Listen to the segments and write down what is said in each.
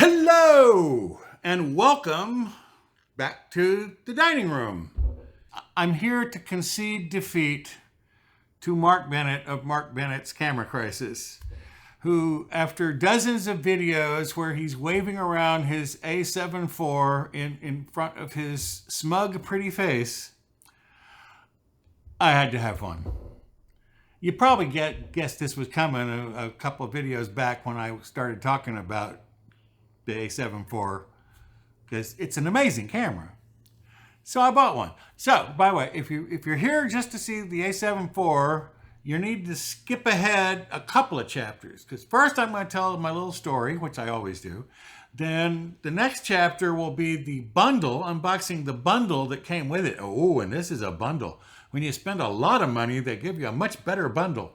Hello and welcome back to the dining room. I'm here to concede defeat to Mark Bennett of Mark Bennett's Camera Crisis, who, after dozens of videos where he's waving around his A7IV in front of his smug, pretty face, I had to have one. You probably guessed this was coming a couple of videos back when I started talking about the A7IV, because it's an amazing camera. So I bought one. So, by the way, if you're here just to see the A7IV, you need to skip ahead a couple of chapters, because first I'm going to tell my little story, which I always do. Then the next chapter will be the bundle, unboxing the bundle that came with it. Oh, and this is a bundle. When you spend a lot of money, they give you a much better bundle.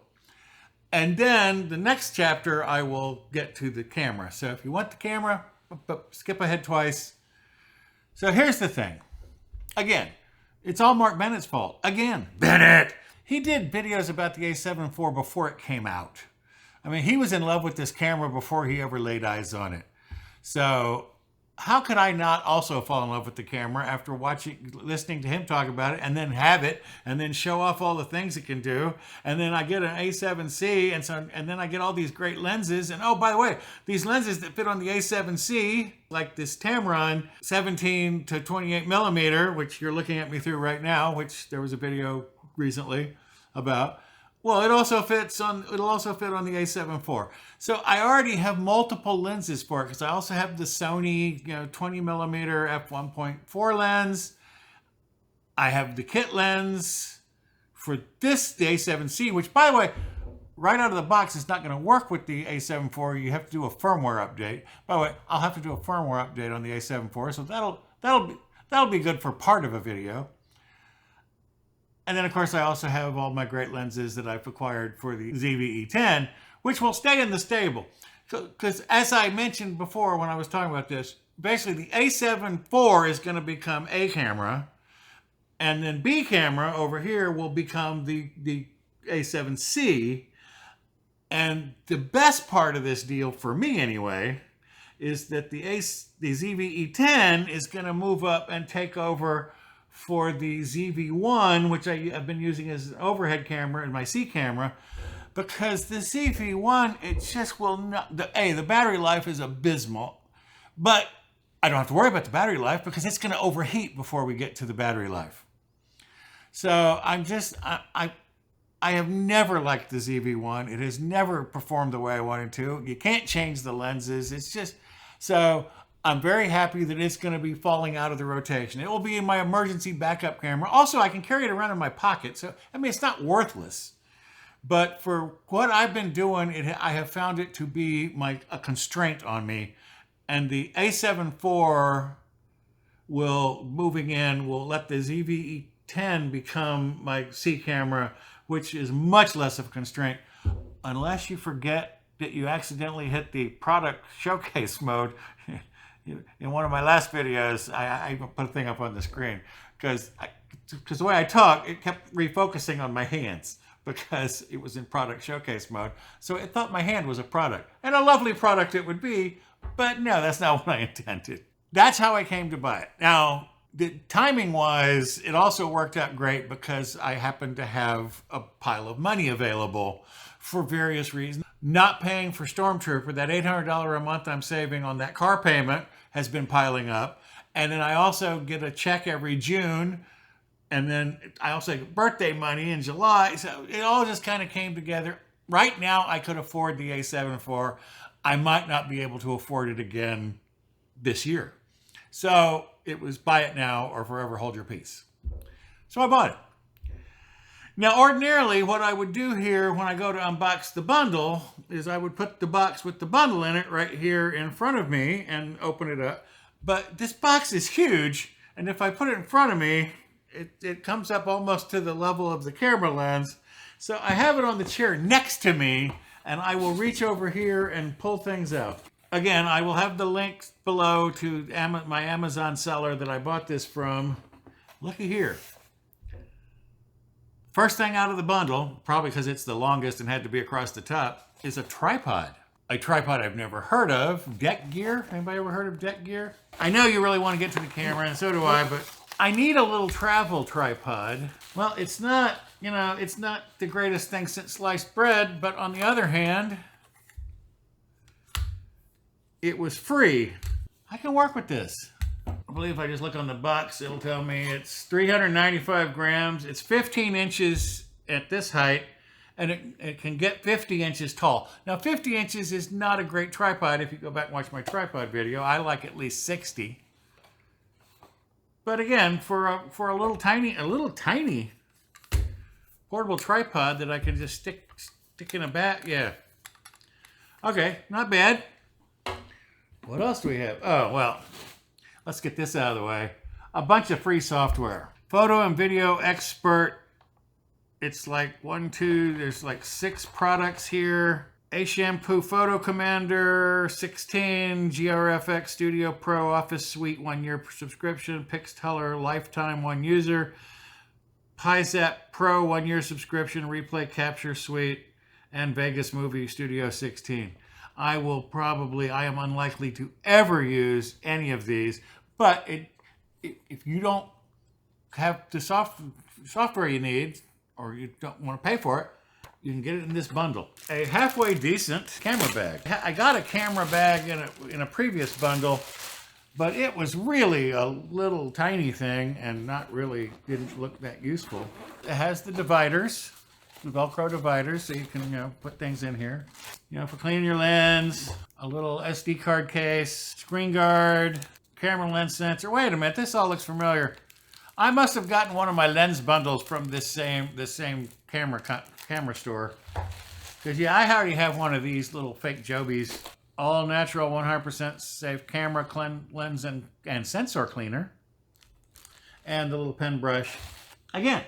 And then the next chapter, I will get to the camera. So if you want the camera, skip ahead twice. So here's the thing. Again, it's all Mark Bennett's fault. Again, Bennett. He did videos about the A7IV before it came out. I mean, he was in love with this camera before he ever laid eyes on it. So how could I not also fall in love with the camera after listening to him talk about it, and then have it, and then show off all the things it can do, and then I get an A7C, and then I get all these great lenses, and oh, by the way, these lenses that fit on the A7C, like this Tamron 17 to 28 millimeter, which you're looking at me through right now, which there was a video recently about. Well, it'll also fit on the A7IV. So I already have multiple lenses for it, because I also have the Sony 20 millimeter f1.4 lens. I have the kit lens for the A7C, which, by the way, right out of the box is not going to work with the A7IV. You have to do a firmware update. By the way, I'll have to do a firmware update on the A7IV, so that'll be good for part of a video. And then, of course, I also have all my great lenses that I've acquired for the ZV-E10, which will stay in the stable. Because as I mentioned before when I was talking about this, basically the A7IV is going to become A camera, and then B camera over here will become the A7C. And the best part of this deal, for me anyway, is that the ZV-E10 is going to move up and take over for the ZV-1, which I've been using as an overhead camera and my C camera, because the ZV-1, it just will not, the battery life is abysmal, but I don't have to worry about the battery life because it's going to overheat before we get to the battery life. So I have never liked the ZV-1. It has never performed the way I wanted to. You can't change the lenses. It's just, so I'm very happy that it's going to be falling out of the rotation. It will be in my emergency backup camera. Also, I can carry it around in my pocket. So, I mean, it's not worthless. But for what I've been doing, I have found it to be a constraint on me. And the A7IV will let the ZV-E10 become my C camera, which is much less of a constraint, unless you forget that you accidentally hit the product showcase mode. In one of my last videos, I even put a thing up on the screen, because the way I talk, it kept refocusing on my hands because it was in product showcase mode. So it thought my hand was a product, and a lovely product it would be, but no, that's not what I intended. That's how I came to buy it. Now, timing-wise, it also worked out great because I happened to have a pile of money available for various reasons. Not paying for Stormtrooper, that $800 a month I'm saving on that car payment has been piling up. And then I also get a check every June. And then I also get birthday money in July. So it all just kind of came together. Right now, I could afford the A7IV. I might not be able to afford it again this year. So it was buy it now or forever hold your peace. So I bought it. Now, ordinarily, what I would do here when I go to unbox the bundle is I would put the box with the bundle in it right here in front of me and open it up. But this box is huge, and if I put it in front of me, it comes up almost to the level of the camera lens. So I have it on the chair next to me, and I will reach over here and pull things out. Again, I will have the links below to my Amazon seller that I bought this from. Looky here. First thing out of the bundle, probably because it's the longest and had to be across the top, is a tripod. a tripod I've never heard of, Deck Gear. Anybody ever heard of Deck Gear? I know you really want to get to the camera, and so do I, but I need a little travel tripod. Well, it's not, you know, it's not the greatest thing since sliced bread, but on the other hand, it was free. I can work with this. I believe if I just look on the box, it'll tell me it's 395 grams. It's 15 inches at this height, and it can get 50 inches tall. Now, 50 inches is not a great tripod. If you go back and watch my tripod video, I like at least 60. But again, for a little tiny portable tripod that I can just stick in a bag, yeah. Okay, not bad. What else do we have? Oh, well, let's get this out of the way. A bunch of free software. Photo and Video Expert. It's like there's like 6 products here. A7IV Photo Commander, 16, GRFX Studio Pro Office Suite 1-year subscription, Pixteller Lifetime 1 user, PiZap Pro 1-year subscription, Replay Capture Suite, and Vegas Movie Studio 16. I am unlikely to ever use any of these, but if you don't have the software you need, or you don't want to pay for it, you can get it in this bundle. A halfway decent camera bag. I got a camera bag in a previous bundle, but it was really a little tiny thing and didn't look that useful. It has the dividers, the Velcro dividers, so you can put things in here. For cleaning your lens, a little SD card case, screen guard, camera lens sensor. Wait a minute, this all looks familiar. I must have gotten one of my lens bundles from this same camera store. Because I already have one of these little fake Jobies. All natural, 100% safe camera lens and sensor cleaner. And the little pen brush. Again,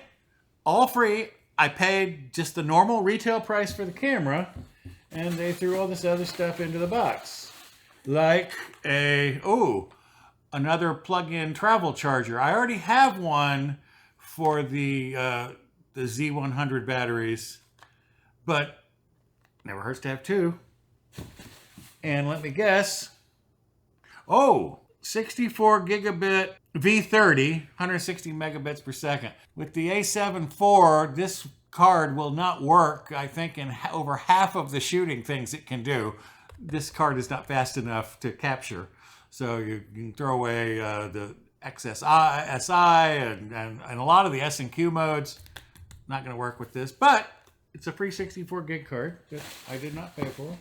all free. I paid just the normal retail price for the camera, and they threw all this other stuff into the box. Like another plug-in travel charger. I already have one for the Z100 batteries, but never hurts to have 2. And let me guess. 64 gigabit V30, 160 megabits per second. With the A7IV, this card will not work, I think, in over half of the shooting things it can do. This card is not fast enough to capture. So you can throw away the XSI, SI, and a lot of the S and Q modes. Not going to work with this, but it's a free 64 gig card that I did not pay for.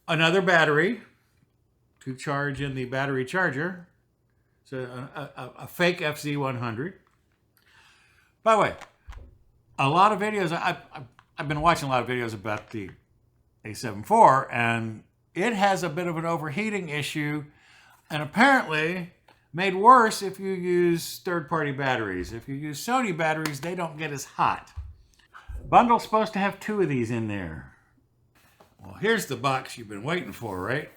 Another battery to charge in the battery charger. So a fake FZ100. By the way, a lot of videos, I've been watching a lot of videos about the A7IV, and it has a bit of an overheating issue, and apparently made worse if you use third-party batteries. If you use Sony batteries, they don't get as hot. Bundle's supposed to have 2 of these in there. Well, here's the box you've been waiting for, right?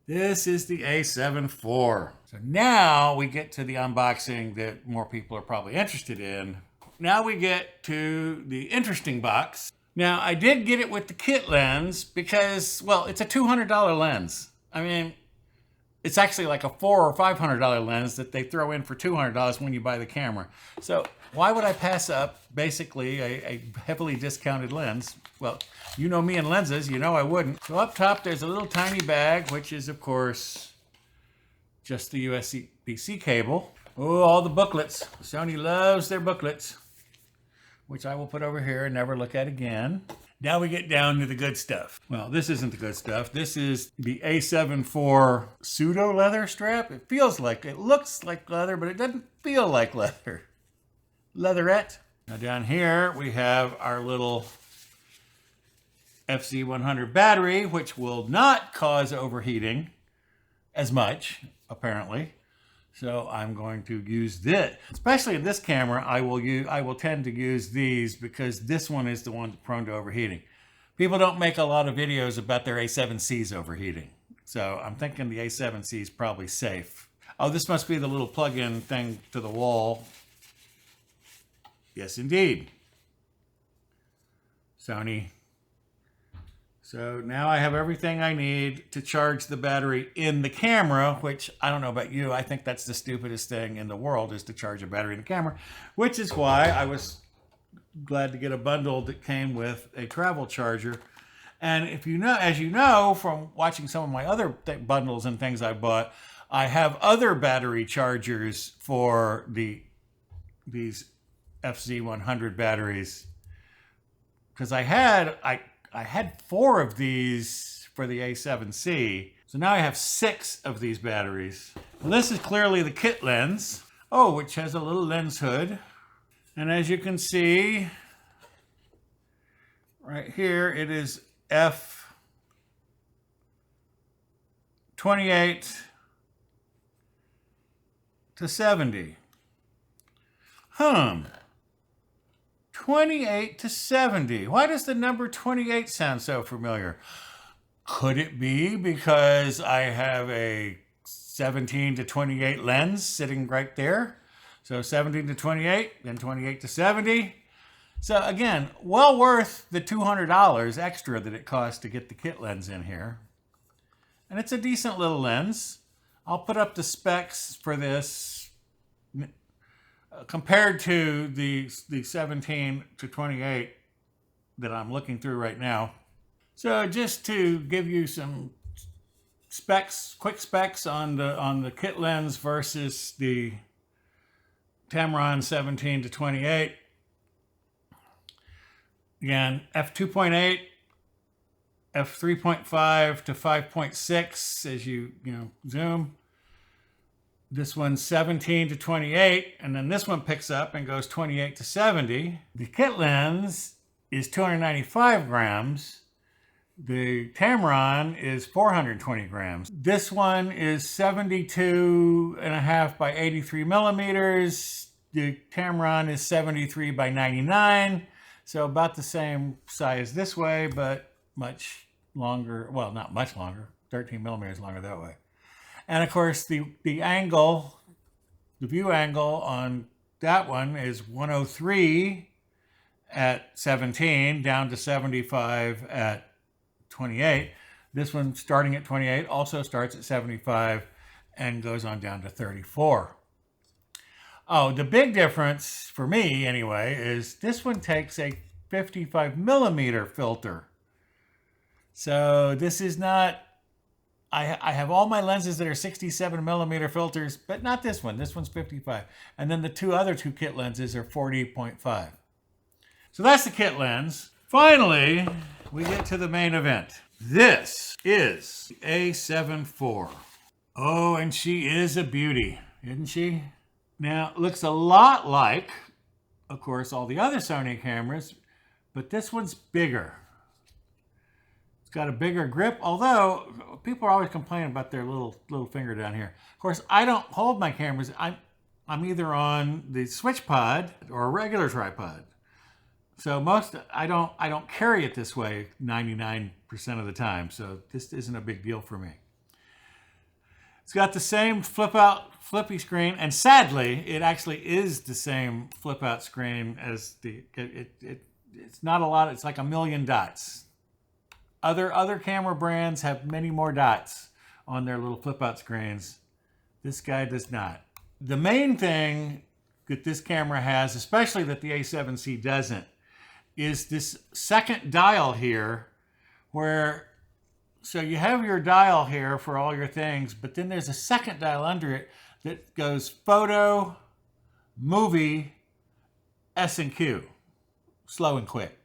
This is the A7IV. So now we get to the unboxing that more people are probably interested in. Now we get to the interesting box. Now, I did get it with the kit lens because, well, it's a $200 lens. I mean, it's actually like a $400 or $500 lens that they throw in for $200 when you buy the camera. So why would I pass up basically a heavily discounted lens? Well, you know me and lenses, you know I wouldn't. So up top, there's a little tiny bag, which is, of course, just the USB-C cable. Oh, all the booklets. Sony loves their booklets, which I will put over here and never look at again. Now we get down to the good stuff. Well, this isn't the good stuff. This is the A7IV pseudo leather strap. It looks like leather, but it doesn't feel like leather. Leatherette. Now down here we have our little FZ100 battery, which will not cause overheating as much, apparently. So I'm going to use this. Especially in this camera, I will tend to use these because this one is the one prone to overheating. People don't make a lot of videos about their A7Cs overheating. So I'm thinking the A7C is probably safe. Oh, this must be the little plug-in thing to the wall. Yes, indeed. Sony So now I have everything I need to charge the battery in the camera, which I don't know about you. I think that's the stupidest thing in the world, is to charge a battery in the camera, which is why I was glad to get a bundle that came with a travel charger. And if you know, as you know from watching some of my other bundles and things I bought, I have other battery chargers for these FZ100 batteries, because I had 4 of these for the A7C. So now I have 6 of these batteries. And this is clearly the kit lens. Oh, which has a little lens hood. And as you can see, right here, it is f/28 to 70. 28 to 70. Why does the number 28 sound so familiar? Could it be because I have a 17 to 28 lens sitting right there? So 17 to 28, then 28 to 70. So again, well worth the $200 extra that it costs to get the kit lens in here. And it's a decent little lens. I'll put up the specs for this compared to the 17 to 28 that I'm looking through right now. So just to give you some specs, quick specs on the kit lens versus the Tamron 17 to 28. Again, f2.8, f3.5 to 5.6 as you zoom. This one's 17 to 28, and then this one picks up and goes 28 to 70. The kit lens is 295 grams. The Tamron is 420 grams. This one is 72.5 by 83 millimeters. The Tamron is 73 by 99. So about the same size this way, but much longer. Well, not much longer. 13 millimeters longer that way. And of course, the angle, the view angle on that one is 103 at 17, down to 75 at 28. This one, starting at 28, also starts at 75 and goes on down to 34. Oh, the big difference for me anyway is this one takes a 55 millimeter filter. So this is not, I have all my lenses that are 67 millimeter filters, but not this one. This one's 55. And then the other two kit lenses are 40.5. So that's the kit lens. Finally, we get to the main event. This is the A7IV. Oh, and she is a beauty, isn't she? Now, it looks a lot like, of course, all the other Sony cameras, but this one's bigger. It's got a bigger grip, although people are always complaining about their little finger down here. Of course, I don't hold my cameras. I'm either on the switch pod or a regular tripod. So I don't carry it this way 99% of the time. So this isn't a big deal for me. It's got the same flippy screen, and sadly, it actually is the same flip out screen as it's not a lot. It's like a million dots. Other camera brands have many more dots on their little flip out screens. This guy does not. The main thing that this camera has, especially that the A7C doesn't, is this second dial here, so you have your dial here for all your things, but then there's a second dial under it that goes photo, movie, S and Q, slow and quick.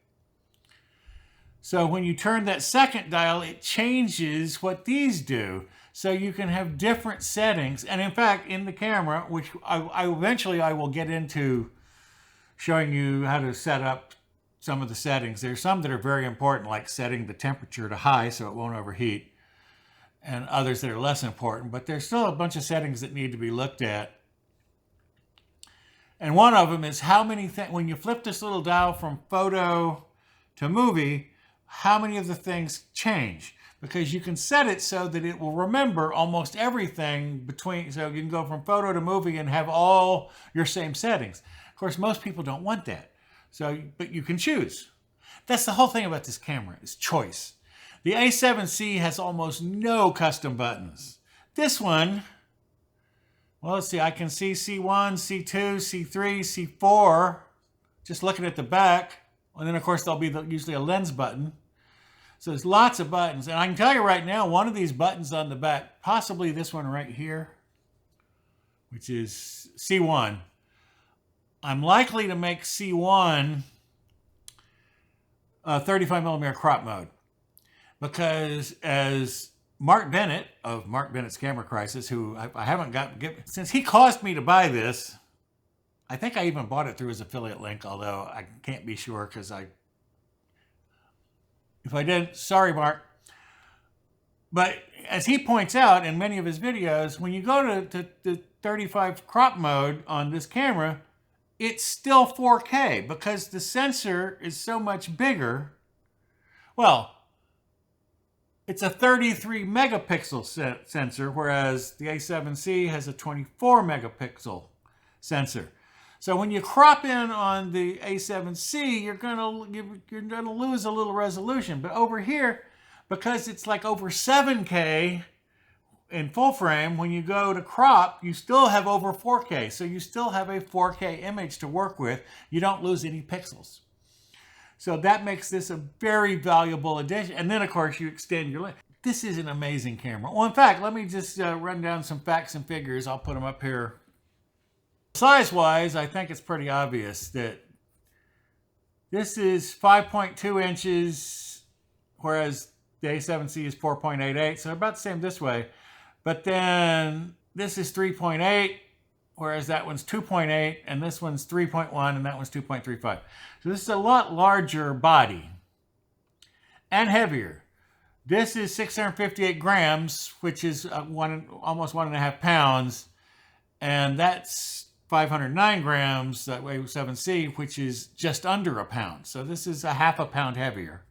So when you turn that second dial, it changes what these do. So you can have different settings. And in fact, in the camera, which eventually I will get into showing you how to set up some of the settings. There's some that are very important, like setting the temperature to high so it won't overheat, and others that are less important, but there's still a bunch of settings that need to be looked at. And one of them is how many things, when you flip this little dial from photo to movie, how many of the things change? Because you can set it so that it will remember almost everything between, so you can go from photo to movie and have all your same settings. Of course, most people don't want that. So, but you can choose. That's the whole thing about this camera, is choice. The A7C has almost no custom buttons. This one, well, let's see, I can see C1, C2, C3, C4, just looking at the back. And then, of course, there'll be usually a lens button. So there's lots of buttons. And I can tell you right now, one of these buttons on the back, possibly this one right here, which is C1. I'm likely to make C1 35mm crop mode. Because as Mark Bennett of Mark Bennett's Camera Crisis, who I haven't since he caused me to buy this, I think I even bought it through his affiliate link, although I can't be sure because if I didn't, sorry, Mark. But as he points out in many of his videos, when you go to the 35 crop mode on this camera, it's still 4K because the sensor is so much bigger. Well, it's a 33 megapixel sensor, whereas the A7C has a 24 megapixel sensor. So when you crop in on the A7C, you're gonna lose a little resolution. But over here, because it's like over 7K in full frame, when you go to crop, you still have over 4K. So you still have a 4K image to work with. You don't lose any pixels. So that makes this a very valuable addition. And then, of course, you extend your lens. This is an amazing camera. Well, in fact, let me just run down some facts and figures. I'll put them up here. Size-wise, I think it's pretty obvious that this is 5.2 inches, whereas the A7C is 4.88, so about the same this way. But then this is 3.8, whereas that one's 2.8, and this one's 3.1, and that one's 2.35. So this is a lot larger body and heavier. This is 658 grams, which is almost 1.5 pounds, and that's 509 grams, that A7C, which is just under a pound. So this is a half a pound heavier.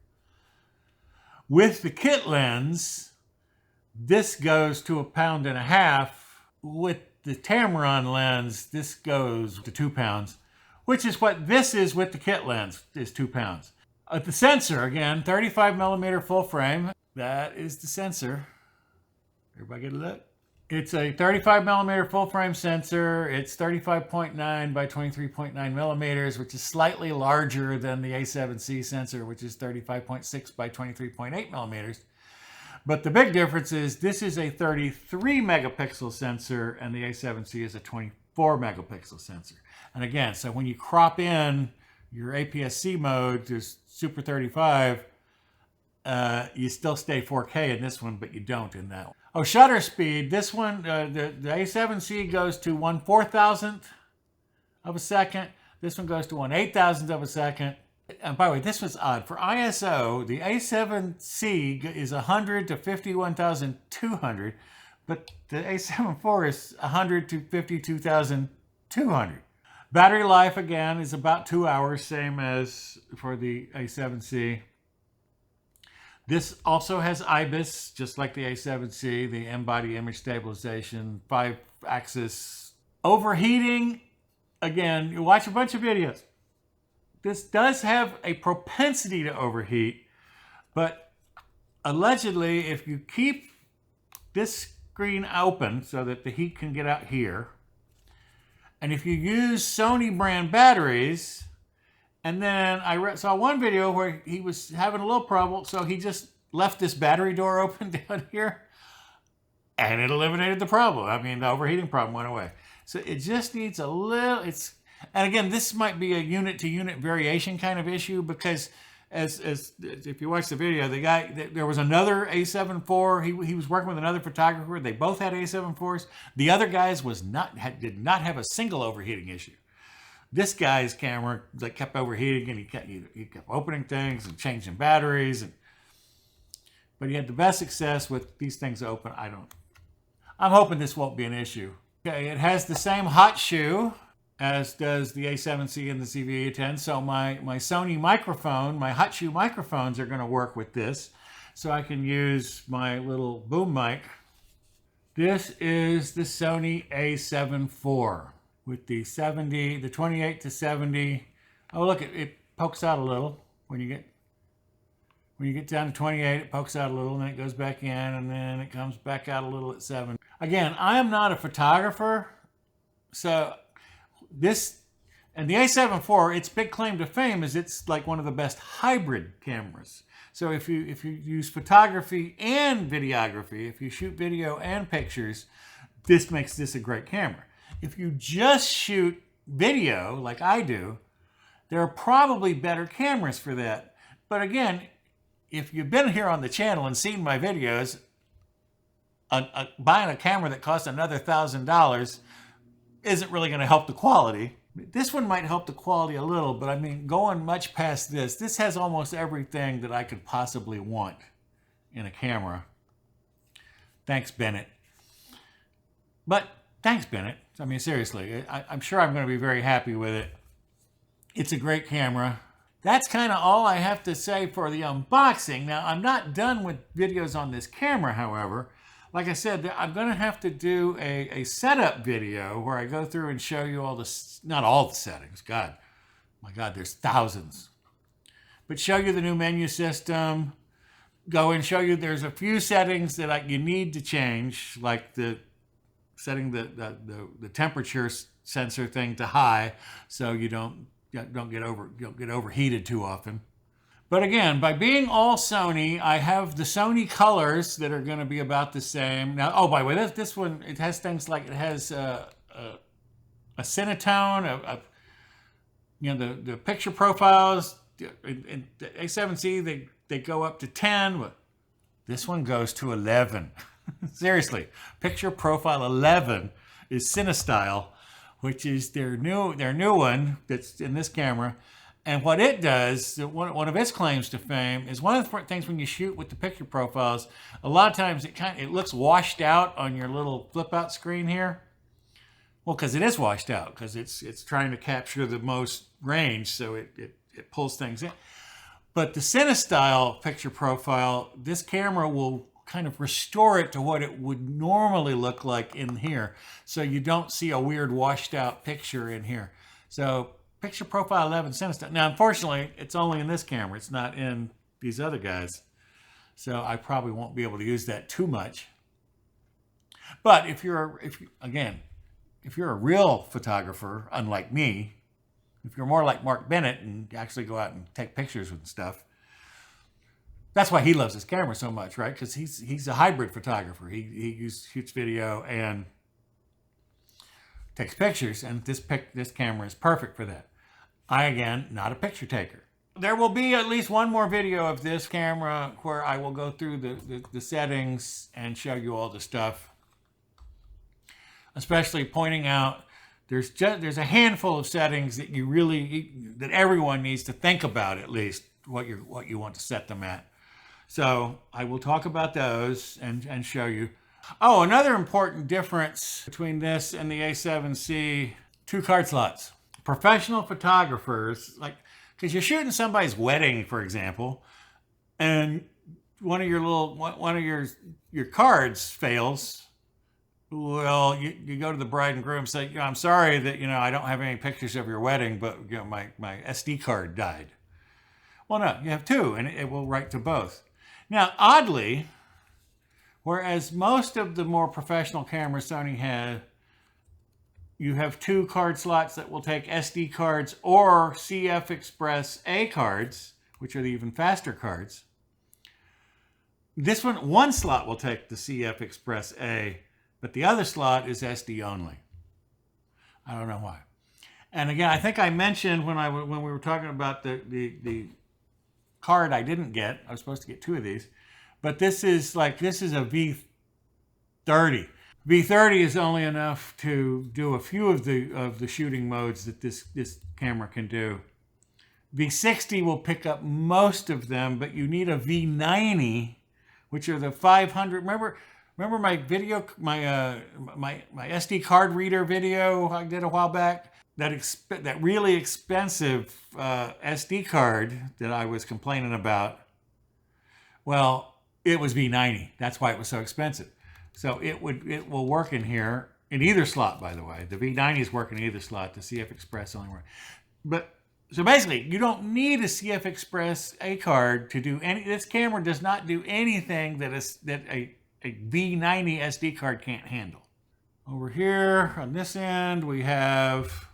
With the kit lens, this goes to 1.5 pounds. With the Tamron lens, this goes to 2 pounds, which is what this is with the kit lens, is 2 pounds. The sensor, again, 35mm full frame. That is the sensor. Everybody get a look? It's a 35mm full frame sensor. It's 35.9 by 23.9 millimeters, which is slightly larger than the A7C sensor, which is 35.6 by 23.8 millimeters. But the big difference is this is a 33 megapixel sensor and the A7C is a 24 megapixel sensor. And again, so when you crop in your APS-C mode to Super 35, you still stay 4K in this one, but you don't in that one. Oh, shutter speed. This one, the A7C goes to 1/4000th of a second. This one goes to 1/8000th of a second. And by the way, this was odd. For ISO, the A7C is 100 to 51,200, but the A7IV is 100 to 52,200. Battery life, again, is about 2 hours, same as for the A7C. This also has IBIS, just like the A7C, the M-body image stabilization, 5-axis. Overheating, again, you watch a bunch of videos. This does have a propensity to overheat, but allegedly, if you keep this screen open so that the heat can get out here, and if you use Sony brand batteries, and then I saw one video where he was having a little problem, so he just left this battery door open down here, and it eliminated the problem. I mean, the overheating problem went away. So it just needs a little, and again, this might be a unit-to-unit variation kind of issue, because as if you watch the video, the guy, there was another A7IV, he was working with another photographer, they both had A7IVs. The other guys did not have a single overheating issue. This guy's camera kept overheating, and he kept opening things and changing batteries, but he had the best success with these things open. I'm hoping this won't be an issue. Okay, it has the same hot shoe as does the A7C and the ZV-A10. So my Sony microphone, my hot shoe microphones are going to work with this. So I can use my little boom mic. This is the Sony A7IV with the 28 to 70. Oh, look, it pokes out a little when you get. When you get down to 28, it pokes out a little, and then it goes back in, and then it comes back out a little at 7. Again, I am not a photographer, so this, and the A7IV, its big claim to fame is it's like one of the best hybrid cameras. So if you use photography and videography, if you shoot video and pictures, this makes this a great camera. If you just shoot video like I do, there are probably better cameras for that. But again, if you've been here on the channel and seen my videos, buying a camera that costs another $1,000 isn't really going to help the quality. This one might help the quality a little, but I mean, going much past this, this has almost everything that I could possibly want in a camera. Thanks, Bennett. But thanks, Bennett. I mean, seriously, I'm sure I'm going to be very happy with it. It's a great camera. That's kind of all I have to say for the unboxing. Now, I'm not done with videos on this camera, however. Like I said, I'm going to have to do a setup video where I go through and show you all the, not all the settings, God, my God, there's thousands. But show you the new menu system, go and show you there's a few settings that you need to change, like setting the temperature sensor thing to high so you don't get overheated too often. But again, by being all Sony, I have the Sony colors that are going to be about the same. Now, oh, by the way, this one, it has things like, it has a Cinetone, the picture profiles. In the A7C, they go up to 10, but this one goes to 11. Seriously, picture profile 11 is CineStyle, which is their new one that's in this camera. And what it does, one of its claims to fame, is one of the things when you shoot with the picture profiles, a lot of times it looks washed out on your little flip out screen here. Well, because it is washed out, because it's trying to capture the most range, so it pulls things in. But the CineStyle picture profile, this camera will kind of restore it to what it would normally look like in here, so you don't see a weird washed out picture in here. So picture profile 11 CineStyle. Now, unfortunately, it's only in this camera. It's not in these other guys. So I probably won't be able to use that too much. But if you're a real photographer, unlike me, if you're more like Mark Bennett and actually go out and take pictures and stuff, that's why he loves his camera so much, right? Because he's a hybrid photographer. He shoots video and takes pictures, and this camera is perfect for that. I, again, not a picture taker. There will be at least one more video of this camera where I will go through the settings and show you all the stuff. Especially pointing out there's a handful of settings that that everyone needs to think about, at least what you want to set them at. So I will talk about those and show you. Oh, another important difference between this and the A7C, 2 card slots. Professional photographers, like, because you're shooting somebody's wedding, for example, and one of your cards fails. Well, you go to the bride and groom and say, I'm sorry that I don't have any pictures of your wedding, but my SD card died. Well, no, you have 2, and it will write to both. Now, oddly, whereas most of the more professional cameras Sony has, you have 2 card slots that will take SD cards or CF Express A cards, which are the even faster cards. This one slot will take the CF Express A, but the other slot is SD only. I don't know why. And again, I think I mentioned when we were talking about the card I didn't get. I was supposed to get 2 of these, but this is a V30. V30 is only enough to do a few of the shooting modes that this camera can do. V60 will pick up most of them, but you need a V90, which are the 500. Remember my video, my SD card reader video I did a while back? That really expensive SD card that I was complaining about. Well, it was V90. That's why it was so expensive. So it will work in here in either slot, by the way. The V90s work in either slot. The CF Express only works. But So basically, you don't need a CF Express A card to do any. This camera does not do anything that a V90 SD card can't handle. Over here on this end, we have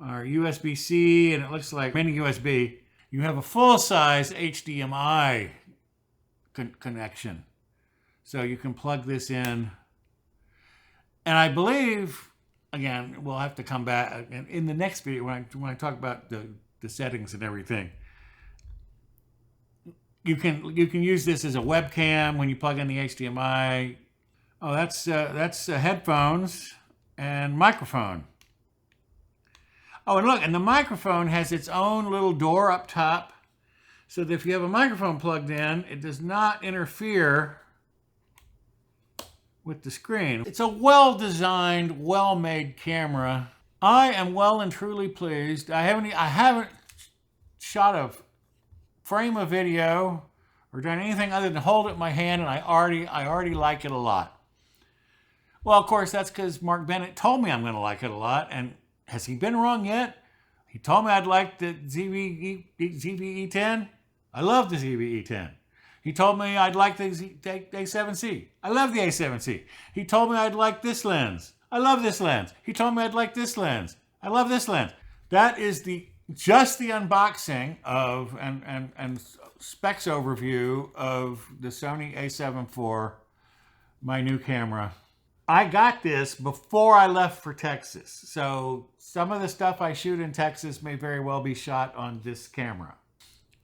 our USB-C, and it looks like mini USB. You have a full-size HDMI connection. So you can plug this in. And I believe, again, we'll have to come back in the next video when I talk about the settings and everything. You can use this as a webcam when you plug in the HDMI. Oh, that's headphones and microphone. Oh, and look, and the microphone has its own little door up top, so that if you have a microphone plugged in, it does not interfere with the screen. It's a well-designed, well-made camera. I am well and truly pleased. I haven't shot a frame of video or done anything other than hold it in my hand, and I already like it a lot. Well, of course, that's because Mark Bennett told me I'm going to like it a lot, and has he been wrong yet? He told me I'd like the ZV-E10. I love the ZV-E10. He told me I'd like the A7C. I love the A7C. He told me I'd like this lens. I love this lens. He told me I'd like this lens. I love this lens. That is just the unboxing of and specs overview of the Sony A7IV, my new camera. I got this before I left for Texas. So some of the stuff I shoot in Texas may very well be shot on this camera.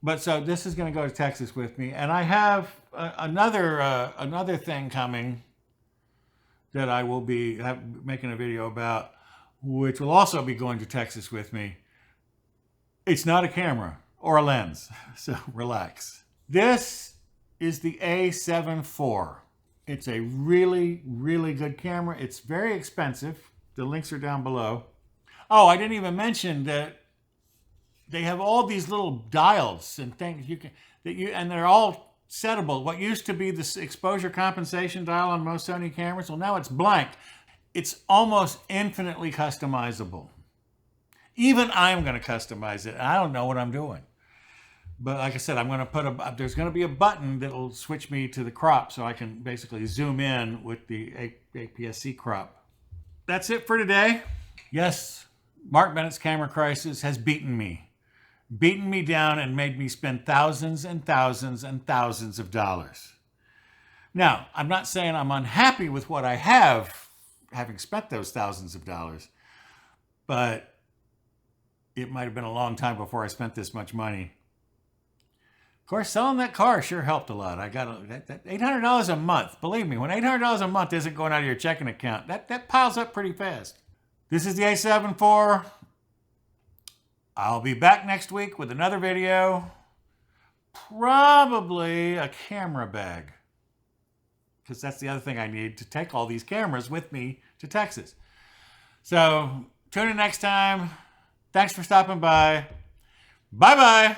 But so this is going to go to Texas with me. And I have another thing coming that I will be making a video about, which will also be going to Texas with me. It's not a camera or a lens, so relax. This is the A7IV. It's a really, really good camera. It's very expensive. The links are down below. Oh, I didn't even mention that they have all these little dials and things and they're all settable. What used to be this exposure compensation dial on most Sony cameras, well, now it's blank. It's almost infinitely customizable. Even I'm going to customize it. I don't know what I'm doing. But like I said, I'm going to there's going to be a button that'll switch me to the crop so I can basically zoom in with the APS-C crop. That's it for today. Yes, Mark Bennett's camera crisis has beaten me down and made me spend thousands and thousands and thousands of dollars. Now, I'm not saying I'm unhappy with what I have, having spent those thousands of dollars, but it might have been a long time before I spent this much money. Of course, selling that car sure helped a lot. I got that $800 a month. Believe me, when $800 a month isn't going out of your checking account, that piles up pretty fast. This is the A7IV. I'll be back next week with another video. Probably a camera bag, because that's the other thing I need to take all these cameras with me to Texas. So tune in next time. Thanks for stopping by. Bye-bye.